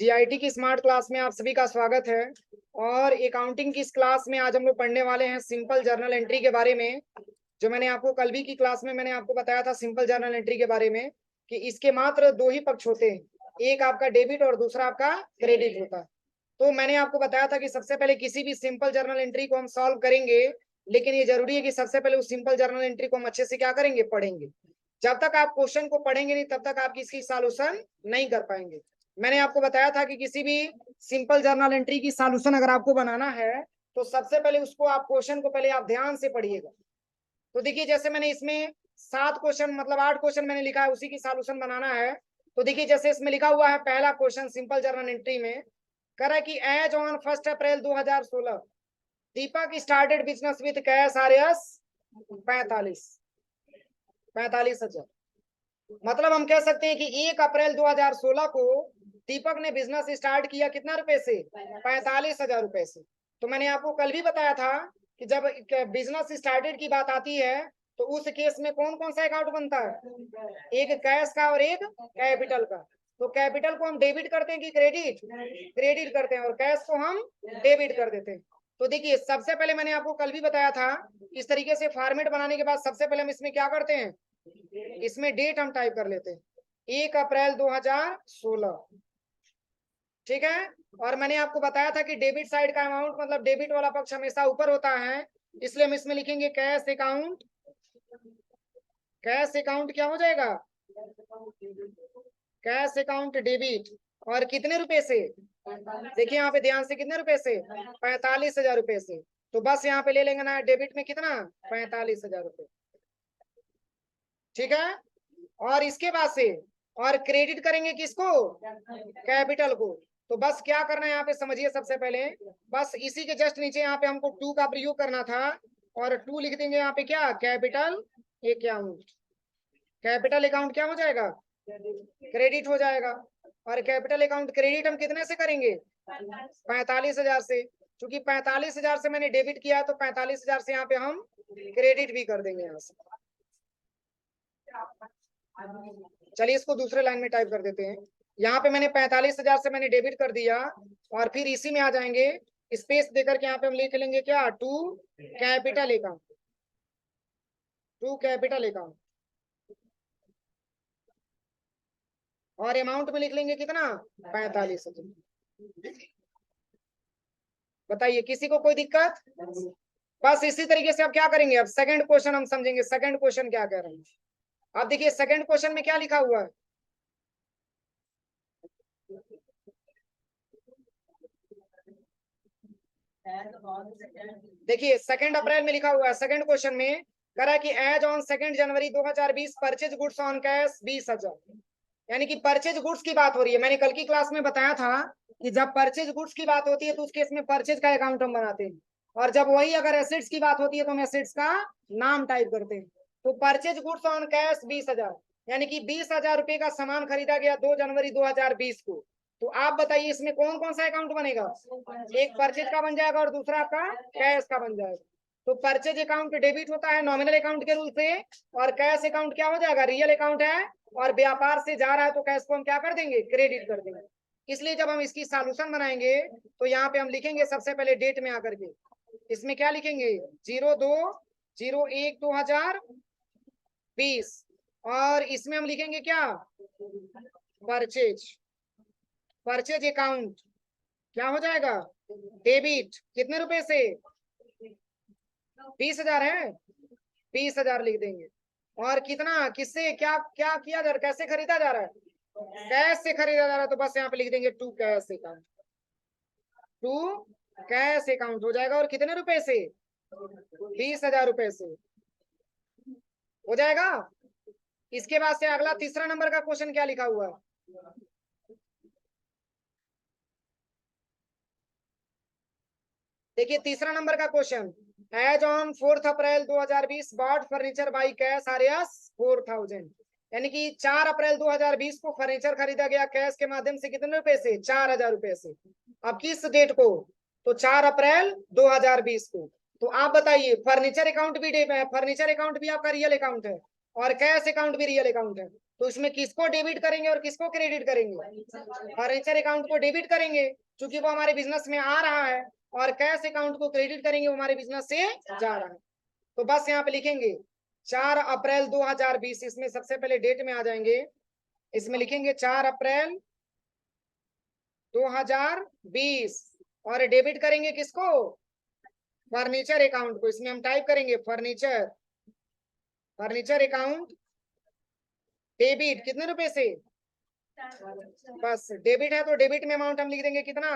GIT की smart class में आप सभी का स्वागत है। और अकाउंटिंग की इस क्लास में आज हम लोग पढ़ने वाले हैं सिंपल जर्नल एंट्री के बारे में। जो मैंने आपको कल भी की क्लास में मैंने आपको बताया था सिंपल जर्नल एंट्री के बारे में कि इसके मात्र दो ही पक्ष होते हैं, एक आपका डेबिट और दूसरा आपका क्रेडिट होता है। तो मैंने आपको बताया था कि सबसे पहले किसी भी सिंपल जर्नल एंट्री को हम सॉल्व करेंगे, लेकिन ये जरूरी है कि सबसे पहले उस सिंपल जर्नल एंट्री को हम अच्छे से क्या करेंगे, पढ़ेंगे। जब तक आप क्वेश्चन को पढ़ेंगे नहीं तब तक आप इसकी सॉल्यूशन नहीं कर पाएंगे। मैंने आपको बताया था कि किसी भी सिंपल जर्नल एंट्री की सॉल्यूशन अगर आपको बनाना है तो सबसे पहले उसको आप क्वेश्चन को पहले आप ध्यान से पढ़िएगा। तो देखिए जैसे मैंने इसमें 7 क्वेश्चन मतलब 8 क्वेश्चन मैंने लिखा है, उसी की सॉल्यूशन बनाना है। तो देखिए जैसे इसमें लिखा हुआ है पहला क्वेश्चन सिंपल जर्नल एंट्री में कह रहा है कि as on 1 April 2016 Deepak started business with cash RS 45,000। मतलब हम कह सकते हैं कि 1 अप्रैल 2016 को दीपक ने बिजनेस स्टार्ट किया कितना रुपए से, 45,000 रुपए से। तो मैंने आपको कल भी बताया था कि जब बिजनेस स्टार्टेड की बात आती है तो उस केस में कौन कौन सा अकाउंट बनता है, एक कैश का और एक कैपिटल का। तो कैपिटल को हम डेबिट करते हैं कि क्रेडिट, क्रेडिट करते हैं, और कैश को हम डेबिट कर देते हैं। तो देखिए सबसे पहले मैंने आपको कल भी बताया था इस तरीके से फॉर्मेट बनाने के बाद सबसे पहले हम इसमें क्या करते हैं, इसमें डेट हम टाइप कर लेते हैं 1 अप्रैल 2016। ठीक है। और मैंने आपको बताया था कि डेबिट साइड का अमाउंट मतलब डेबिट वाला पक्ष हमेशा ऊपर होता है, इसलिए हम इसमें लिखेंगे कैश अकाउंट। कैश अकाउंट क्या हो जाएगा, कैश अकाउंट डेबिट। और कितने रुपए से, देखिए यहाँ पे ध्यान से, कितने रुपए से, 45,000 रुपए से। तो बस यहाँ पे ले लेंगे ना डेबिट में कितना, 45,000 रुपए। ठीक है। और इसके बाद से और क्रेडिट करेंगे किसको, कैपिटल को। तो बस क्या करना है यहाँ पे समझिए, सबसे पहले बस इसी के जस्ट नीचे यहाँ पे हमको 2 का प्रयोग करना था, और 2 लिख देंगे यहाँ पे क्या, कैपिटल अकाउंट। कैपिटल अकाउंट क्या हो जाएगा, क्रेडिट हो जाएगा। और कैपिटल अकाउंट क्रेडिट हम कितने से करेंगे, 45,000 से। क्योंकि 45,000 से मैंने डेबिट किया है तो 45,000 से यहाँ पे हम क्रेडिट भी कर देंगे यहाँ से। चलिए इसको दूसरे लाइन में टाइप कर देते हैं। यहाँ पे मैंने 45,000 से मैंने डेबिट कर दिया, और फिर इसी में आ जाएंगे स्पेस देकर के यहाँ पे हम लिख लेंगे क्या, to capital account, to capital account. और अमाउंट में लिख लेंगे कितना, 45,000। बताइए किसी को कोई दिक्कत। बस इसी तरीके से अब क्या करेंगे, अब सेकंड क्वेश्चन हम समझेंगे, सेकंड क्वेश्चन क्या कह रहे हैं। अब देखिए सेकंड क्वेश्चन में क्या लिखा हुआ है, देखिए 2 अप्रैल में लिखा हुआ है। सेकंड क्वेश्चन में कह रहा है कि as on 2 January 2020 purchase goods on cash 20,000। यानी कि परचेज गुड्स की बात हो रही है। मैंने कल की क्लास में बताया था कि जब परचेज गुड्स की बात होती है तो उस केस में परचेज का अकाउंट हम बनाते हैं, और जब वही अगर एसेट्स की बात होती है तो हम एसेट्स का नाम टाइप करते हैं। तो परचेज गुड्स ऑन कैश 20,000, यानी कि 20,000 रुपए का सामान खरीदा गया 2 जनवरी 2020 को। तो आप बताइए इसमें कौन कौन सा अकाउंट बनेगा, एक परचेज का बन जाएगा और दूसरा आपका कैश का बन जाएगा। तो परचेज अकाउंट डेबिट होता है नॉमिनल अकाउंट के रूल से, और कैश अकाउंट क्या हो जाएगा, रियल अकाउंट है, और व्यापार से जा रहा है तो कैश को हम क्या कर देंगे, क्रेडिट कर देंगे। इसलिए जब हम इसकी सॉल्यूशन बनाएंगे तो यहाँ पे हम लिखेंगे सबसे पहले डेट में आकर के, इसमें क्या लिखेंगे 02/01/2020, और इसमें हम लिखेंगे क्या, परचेज, परचेज अकाउंट क्या हो जाएगा, डेबिट। कितने रुपए से, 20,000 है, 20,000 लिख देंगे। और कितना, किससे क्या क्या किया जा रहा है, कैसे खरीदा जा रहा है, कैश से खरीदा जा रहा है। तो बस यहाँ पे लिख देंगे to cash account, to cash account हो जाएगा। और कितने रुपए से, 20,000 रुपए से हो जाएगा। इसके बाद से अगला तीसरा नंबर का क्वेश्चन क्या लिखा हुआ है, देखिए तीसरा नंबर का question, as on 4 April 2020 bought furniture by cash RS 4,000। यानी कि 4 अप्रैल 2020 को फर्नीचर खरीदा गया कैश के माध्यम से कितने रुपए से, 4,000 रुपए से। अब किस डेट को, तो 4 अप्रैल 2020 को। तो आप बताइए फर्नीचर अकाउंट भी फर्नीचर अकाउंट भी आपका रियल अकाउंट है, और कैश अकाउंट भी रियल अकाउंट है, तो इसमें किसको डेबिट करेंगे और किसको क्रेडिट करेंगे? फर्नीचर अकाउंट को डेबिट करेंगे क्योंकि वो हमारे बिजनेस में आ रहा है, और कैश अकाउंट को क्रेडिट करेंगे, वो हमारे बिजनेस से जा रहा है। तो बस यहाँ पे लिखेंगे 4 अप्रैल 2020, इसमें सबसे पहले डेट में आ जाएंगे, इसमें लिखेंगे 4 अप्रैल 2020, और डेबिट करेंगे किसको? फर्नीचर अकाउंट को। इसमें हम टाइप करेंगे फर्नीचर अकाउंट डेबिट, कितने रुपए से? बस डेबिट है तो डेबिट में अमाउंट हम लिख देंगे कितना?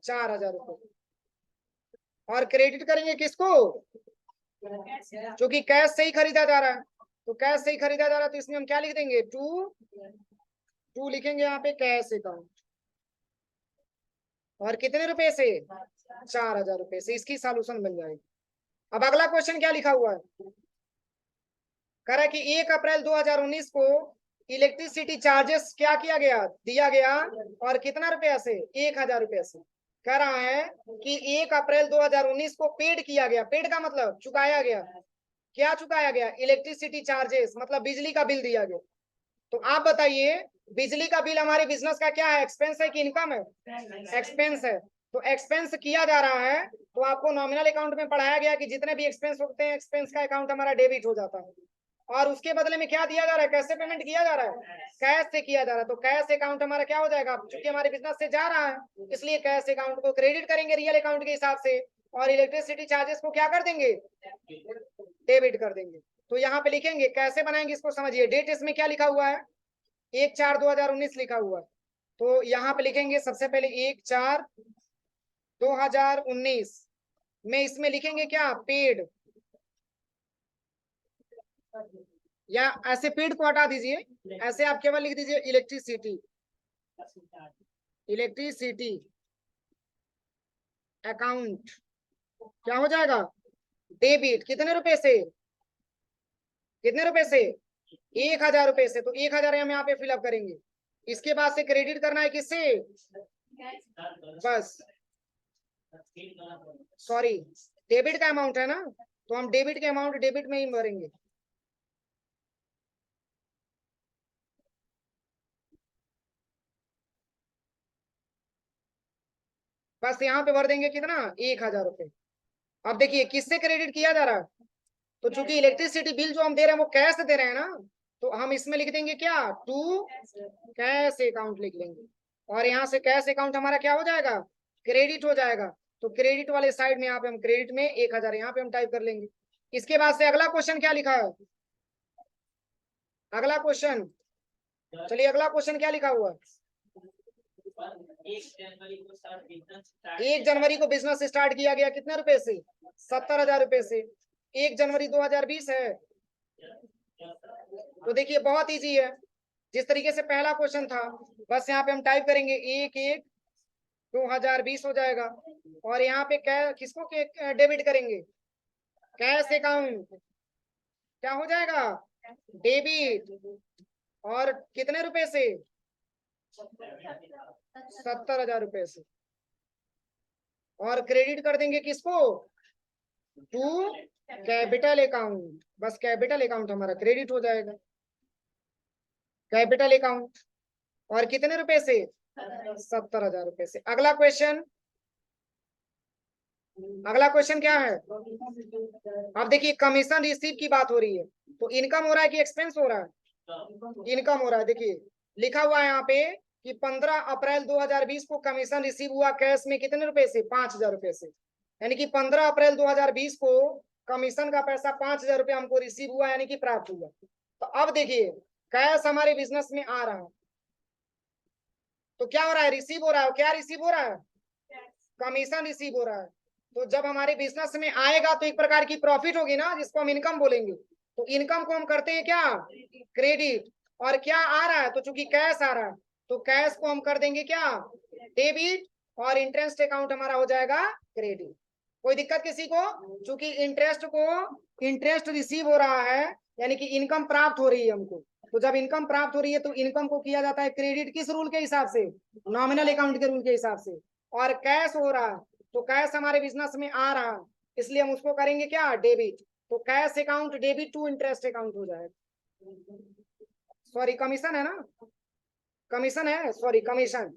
4000 रुपए। और क्रेडिट करेंगे किसको? क्योंकि कैश से ही खरीदा जा रहा है, तो कैश से ही खरीदा जा रहा है, तो इसमें हम क्या लिख देंगे? टू लिखेंगे यहाँ पे कैश अकाउंट। और कितने रुपए से? 4000 रुपए से। इसकी सॉल्यूशन बन जाएगी। अब अगला क्वेश्चन क्या लिखा हुआ है? कह रहा है कि 1 अप्रैल 2019 को इलेक्ट्रिसिटी चार्जेस क्या किया गया? दिया गया। और कितना रुपया से? 1000 रुपया से। कह रहा है कि 1 अप्रैल 2019 को पेड किया गया। पेड का मतलब चुकाया गया। क्या चुकाया गया? इलेक्ट्रिसिटी चार्जेस, मतलब बिजली का बिल दिया गया। तो आप बताइए, बिजली का बिल हमारे बिजनेस का क्या है? एक्सपेंस है कि इनकम है? एक्सपेंस है। तो एक्सपेंस किया जा रहा है, तो आपको नॉमिनल अकाउंट में पढ़ाया गया कि जितने भी एक्सपेंस होते हैं, एक्सपेंस का अकाउंट हमारा डेबिट हो जाता है, और उसके बदले में क्या दिया जा रहा है? कैसे पेमेंट किया जा रहा है? कैश से किया जा रहा है। तो कैश अकाउंट हमारा क्या हो जाएगा? चूंकि हमारे बिजनेस से जा रहा है, इसलिए कैश अकाउंट को क्रेडिट करेंगे रियल अकाउंट के हिसाब से, और इलेक्ट्रिसिटी चार्जेस को क्या कर देंगे? डेबिट कर देंगे। तो यहाँ पे लिखेंगे, कैसे बनाएंगे इसको समझिए। डेट इसमें क्या लिखा हुआ है? 1/4/2019 लिखा हुआ है। तो यहाँ पे लिखेंगे सबसे पहले 1/4/2019 में, इसमें लिखेंगे क्या? पेड, या ऐसे पेड को हटा दीजिए, ऐसे आप केवल लिख दीजिए इलेक्ट्रिसिटी अकाउंट। क्या हो जाएगा? डेबिट। कितने रुपए से? कितने रुपए से? 1000 रुपए से। तो 1000 हम यहाँ पे फिलअप करेंगे। इसके बाद से क्रेडिट करना है किससे? बस सॉरी, डेबिट का अमाउंट है ना, तो हम डेबिट के अमाउंट डेबिट में ही भरेंगे। बस यहाँ पे भर देंगे कितना? 1000 रुपए। अब देखिए किससे क्रेडिट किया जा रहा है? तो चूंकि इलेक्ट्रिसिटी बिल जो हम दे रहे हैं वो कैश दे रहे हैं ना, तो हम इसमें लिख देंगे क्या? टू कैश अकाउंट लिख लेंगे, और यहाँ से कैश अकाउंट हमारा क्या हो जाएगा? क्रेडिट हो जाएगा। तो क्रेडिट वाले साइड में यहाँ पे हम क्रेडिट में 1000 यहाँ पे हम टाइप कर लेंगे। इसके बाद से अगला क्वेश्चन क्या लिखा है? अगला क्वेश्चन, चलिए अगला क्वेश्चन क्या लिखा हुआ है? 1 जनवरी को बिजनेस स्टार्ट किया गया, कितने रुपए से? 70,000 रुपए से। 1 जनवरी 2020 है। तो देखिए बहुत इजी है, जिस तरीके से पहला क्वेश्चन था, बस यहाँ पे हम टाइप करेंगे 1/1/2020 हो जाएगा। और यहाँ पे क्या, किसको डेबिट करेंगे? Cash account. क्या हो जाएगा? डेबिट। और कितने रुपए से? 70,000 रुपए से। और क्रेडिट कर देंगे किसको? To capital account. बस कैपिटल अकाउंट हमारा क्रेडिट हो जाएगा, कैपिटल अकाउंट। और कितने रुपए से? 70,000 रुपए से। अगला क्वेश्चन, अगला क्वेश्चन क्या है? अब देखिए कमीशन रिसीव की बात हो रही है, तो इनकम हो रहा है कि एक्सपेंस हो रहा है? इनकम हो रहा है। देखिए लिखा हुआ है यहाँ पे कि 15 अप्रैल 2020 को कमीशन रिसीव हुआ कैश में, कितने रुपए से? 5000 रुपए से। यानी कि 15 अप्रैल 2020 को कमीशन का पैसा 5000 रुपये हमको रिसीव हुआ, यानी कि प्राप्त हुआ। तो अब देखिए कैश हमारे बिजनेस में आ रहा है, तो क्या हो रहा है? रिसीव हो रहा है। क्या रिसीव हो रहा है? कमीशन रिसीव हो रहा है। तो जब हमारे बिजनेस में आएगा तो एक प्रकार की प्रॉफिट होगी ना, जिसको हम इनकम बोलेंगे। तो इनकम को हम करते हैं क्या? क्रेडिट। और क्या आ रहा है? तो चूंकि कैश आ रहा है, तो कैश को हम कर देंगे क्या? डेबिट। और इंटरेस्ट अकाउंट हमारा हो जाएगा क्रेडिट। कोई दिक्कत किसी को? चूंकि इंटरेस्ट रिसीव हो रहा है, यानी कि इनकम प्राप्त हो रही है हमको। तो जब इनकम प्राप्त हो रही है तो इनकम को किया जाता है क्रेडिट, किस रूल के हिसाब से? नॉमिनल अकाउंट के रूल के हिसाब से। और कैश हो रहा है, तो कैश हमारे बिजनेस में आ रहा है, इसलिए हम उसको करेंगे क्या? डेबिट। तो cash account debit to interest account हो जाएगा। सॉरी कमीशन है ना, कमीशन है, sorry commission.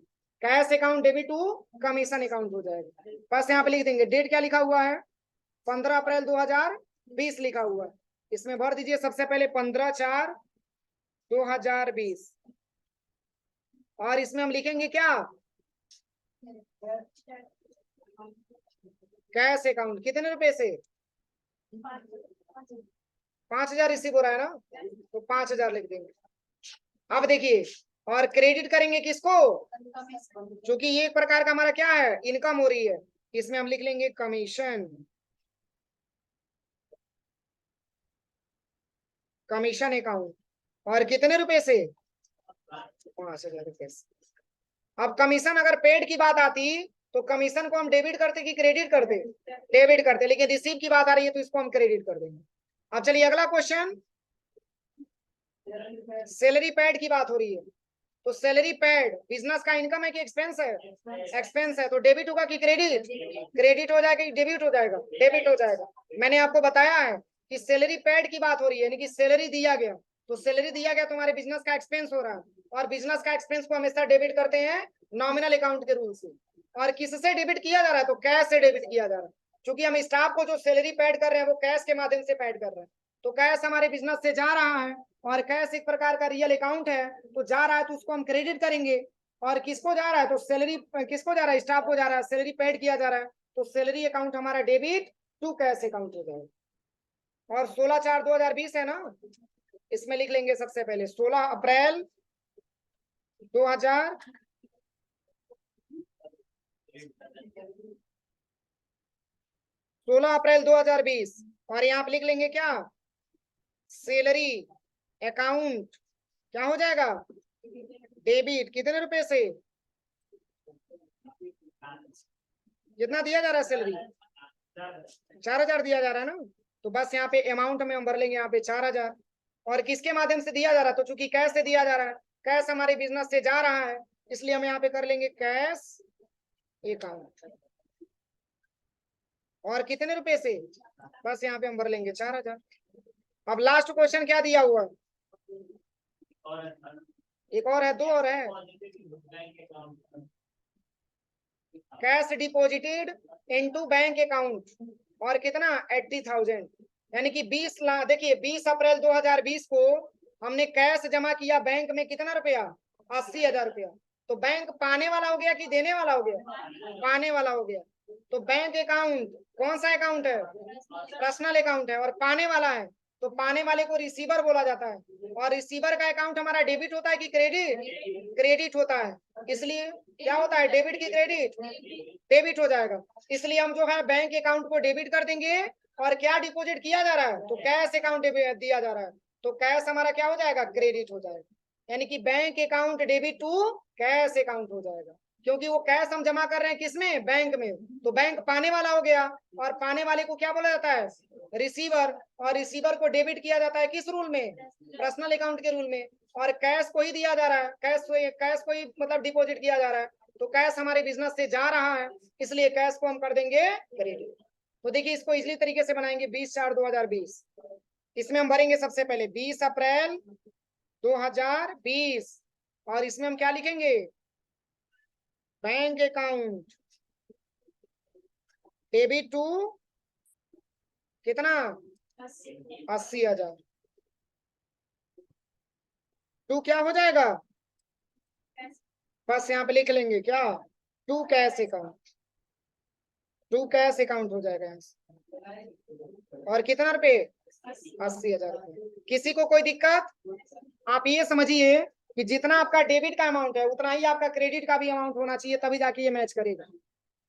Cash account debit to commission account हो जाएगा। बस यहाँ पे लिख देंगे, डेट क्या लिखा हुआ है, 15 अप्रैल 2020 लिखा हुआ है। इसमें भर दीजिए सबसे पहले 15/4/2020, और इसमें हम लिखेंगे क्या, कैश अकाउंट कितने रुपए से, 5,000 रिसीव हो रहा है ना, तो 5,000 लिख देंगे। अब देखिए, और क्रेडिट करेंगे किसको, क्योंकि ये एक प्रकार का हमारा क्या है, इनकम हो रही है, इसमें हम लिख लेंगे कमीशन, कमीशन अकाउंट, और कितने रुपए से, 5,000 रुपए से। अब कमीशन अगर पेड की बात आती तो कमीशन को हम डेबिट करते कि क्रेडिट करते, डेबिट करते, लेकिन रिसीव की बात आ रही है तो इसको हम क्रेडिट कर देंगे। अब चलिए अगला क्वेश्चन, सैलरी पेड की बात हो रही है, तो सैलरी पेड बिजनेस का इनकम है कि एक्सपेंस है, एक्सपेंस है, तो डेबिट होगा कि क्रेडिट, क्रेडिट हो जाएगा कि डेबिट हो जाएगा, डेबिट हो जाएगा। मैंने आपको बताया है कि सैलरी पेड की बात हो रही है, यानी कि सैलरी दिया गया, तो सैलरी दिया गया तो हमारे बिजनेस का एक्सपेंस हो रहा है, और बिजनेस का एक्सपेंस को हमेशा डेबिट करते हैं नॉमिनल अकाउंट के रूल से। और किससे डेबिट किया जा रहा है, तो कैश से डेबिट किया जा रहा है, क्योंकि हम स्टाफ को जो सैलरी पेड कर रहे हैं वो कैश के माध्यम से पेड कर रहे हैं, तो कैश हमारे बिजनेस से जा रहा है, और कैश एक प्रकार का रियल अकाउंट है, तो जा रहा है तो उसको हम क्रेडिट करेंगे। और किसको जा रहा है, तो सैलरी किसको जा रहा है, स्टाफ को जा रहा है, सैलरी पेड किया जा रहा है, तो सैलरी अकाउंट हमारा डेबिट टू कैश अकाउंट हो जाएगा। और 16/4/2020 है ना, इसमें लिख लेंगे सबसे पहले 16 अप्रैल 2020, और यहाँ पे लिख लेंगे क्या, सैलरी अकाउंट क्या हो जाएगा, डेबिट कितने रुपए से, कितना दिया जा रहा है सैलरी, 4,000 दिया जा रहा है ना, तो बस यहाँ पे अमाउंट में हम भर लेंगे यहाँ पे 4,000। और किसके माध्यम से दिया जा रहा है, तो चूंकि कैश से दिया जा रहा है, कैश हमारे बिजनेस से जा रहा है, इसलिए हम यहाँ पे कर लेंगे कैश अकाउंट। और कितने रुपए से, बस यहाँ पे हम भर लेंगे 4,000। अब लास्ट क्वेश्चन क्या दिया हुआ, एक और है, 2 और है, cash deposited into bank account, और कितना 80,000, यानी कि 20 लाख। देखिए 20 अप्रैल 2020 को हमने कैश जमा किया बैंक में, कितना रुपया, 80,000 रुपया, तो बैंक पाने वाला हो गया कि देने वाला हो गया, पाने वाला हो गया। तो बैंक अकाउंट कौन सा अकाउंट है, पर्सनल अकाउंट है, और पाने वाला है, तो पाने वाले को रिसीवर बोला जाता है, और रिसीवर का अकाउंट हमारा डेबिट होता है कि क्रेडिट, क्रेडिट होता है, इसलिए क्या होता है, डेबिट की क्रेडिट, डेबिट हो जाएगा। इसलिए हम जो है बैंक अकाउंट को डेबिट कर देंगे, और क्या डिपॉजिट किया जा रहा है, तो कैश अकाउंट दिया जा रहा है, तो कैश हमारा क्या हो जाएगा, क्रेडिट हो जाएगा, यानी कि bank account debit to cash account हो जाएगा, क्योंकि वो कैश हम जमा कर रहे हैं किसमें, बैंक में, तो बैंक पाने वाला हो गया, और पाने वाले को क्या बोला जाता है, रिसीवर, और रिसीवर को डेबिट किया जाता है किस रूल में, पर्सनल अकाउंट के रूल में, और कैश को ही दिया जा रहा है, कैश को ही मतलब डिपॉजिट किया जा रहा है, तो कैश हमारे बिजनेस से जा रहा है, इसलिए कैश को हम कर देंगे क्रेडिट। तो देखिए इसको इजली तरीके से बनाएंगे, 20/4/2020, इसमें हम भरेंगे सबसे पहले 20 अप्रैल 2020, और इसमें हम क्या लिखेंगे, बैंक अकाउंट डेबिट टू कितना, 80,000, टू क्या हो जाएगा, बस यहाँ पे लिख लेंगे क्या, to cash account, to cash account हो जाएगा यहाँ से। और कितना रुपए, 80,000 रुपए। किसी को कोई दिक्कत, आप ये समझिए कि जितना आपका डेबिट का अमाउंट है उतना ही आपका क्रेडिट का भी अमाउंट होना चाहिए, तभी जाके ये मैच करेगा।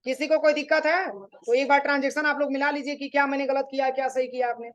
किसी को कोई दिक्कत है तो एक बार ट्रांजेक्शन आप लोग मिला लीजिए कि क्या मैंने गलत किया, क्या सही किया आपने।